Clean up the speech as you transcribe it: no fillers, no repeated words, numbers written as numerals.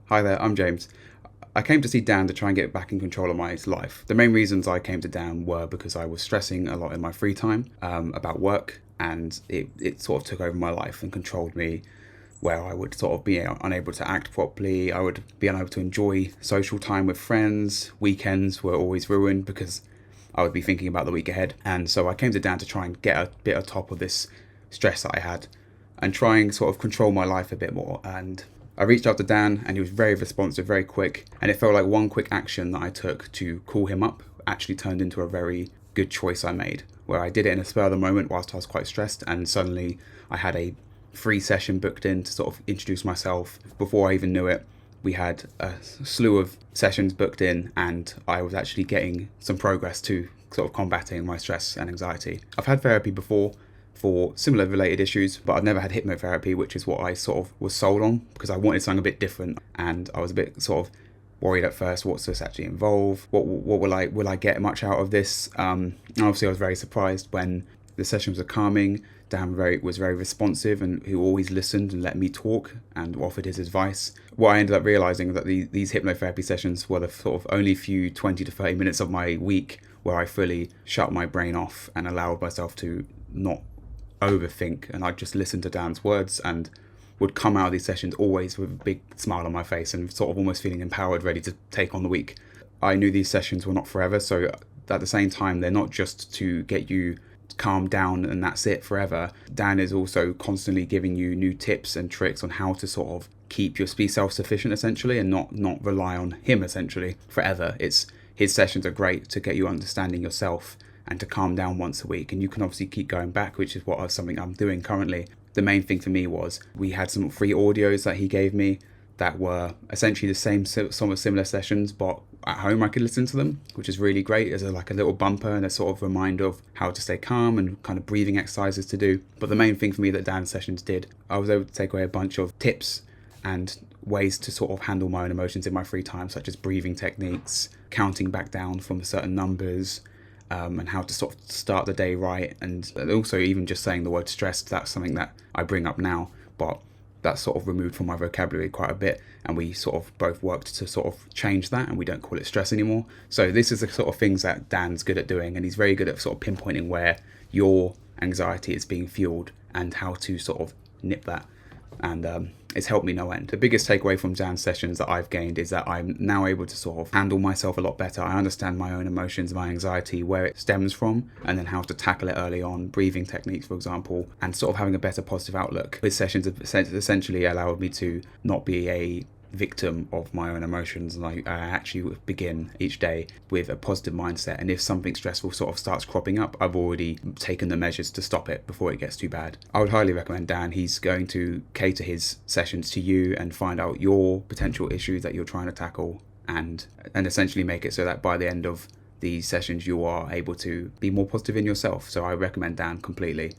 Hi there, I'm James. I came to see Dan to try and get back in control of my life. The main reasons I came to Dan were because I was stressing a lot in my free time about work, and it sort of took over my life and controlled me, where I would sort of be unable to act properly. I would be unable to enjoy social time with friends. Weekends were always ruined because I would be thinking about the week ahead. And so I came to Dan to try and get a bit on top of this stress that I had and try and sort of control my life a bit more. And I reached out to Dan and he was very responsive, very quick. And it felt like one quick action that I took to call him up actually turned into a very good choice I made, where I did it in a spur of the moment whilst I was quite stressed, and suddenly I had a free session booked in to sort of introduce myself. Before I even knew it, we had a slew of sessions booked in, and I was actually getting some progress to sort of combating my stress and anxiety. I've had therapy before for similar related issues, but I've never had hypnotherapy, which is what I sort of was sold on because I wanted something a bit different, and I was a bit sort of worried at first. What's this actually involve? What will I get much out of this? And obviously I was very surprised when the sessions were calming. Dan was very responsive, and he always listened and let me talk and offered his advice. What I ended up realizing that these hypnotherapy sessions were the sort of only few 20 to 30 minutes of my week where I fully shut my brain off and allowed myself to not overthink, and I'd just listen to Dan's words and would come out of these sessions always with a big smile on my face and sort of almost feeling empowered, ready to take on the week. I knew these sessions were not forever, so at the same time, they're not just to get you calm down and that's it forever. Dan is also constantly giving you new tips and tricks on how to sort of keep your be self-sufficient essentially, and not rely on him essentially forever. His sessions are great to get you understanding yourself and to calm down once a week, and you can obviously keep going back, which is something I'm doing currently. The main thing for me was we had some free audios that he gave me that were essentially the same somewhat similar sessions, but at home I could listen to them, which is really great as like a little bumper and a sort of reminder of how to stay calm and kind of breathing exercises to do. But the main thing for me that Dan's sessions did, I was able to take away a bunch of tips and ways to sort of handle my own emotions in my free time, such as breathing techniques, counting back down from certain numbers, and how to sort of start the day right. And also even just saying the word stressed, that's something that I bring up now, but that's sort of removed from my vocabulary quite a bit, and we sort of both worked to sort of change that, and we don't call it stress anymore. So this is the sort of things that Dan's good at doing, and he's very good at sort of pinpointing where your anxiety is being fueled and how to sort of nip that. And it's helped me no end. The biggest takeaway from Dan's sessions that I've gained is that I'm now able to sort of handle myself a lot better. I understand my own emotions, my anxiety, where it stems from, and then how to tackle it early on, breathing techniques, for example, and sort of having a better positive outlook. His sessions have essentially allowed me to not be a victim of my own emotions, and I actually begin each day with a positive mindset, and if something stressful sort of starts cropping up, I've already taken the measures to stop it before it gets too bad. I would highly recommend Dan. He's going to cater his sessions to you and find out your potential issues that you're trying to tackle, and essentially make it so that by the end of these sessions you are able to be more positive in yourself. So I recommend Dan completely.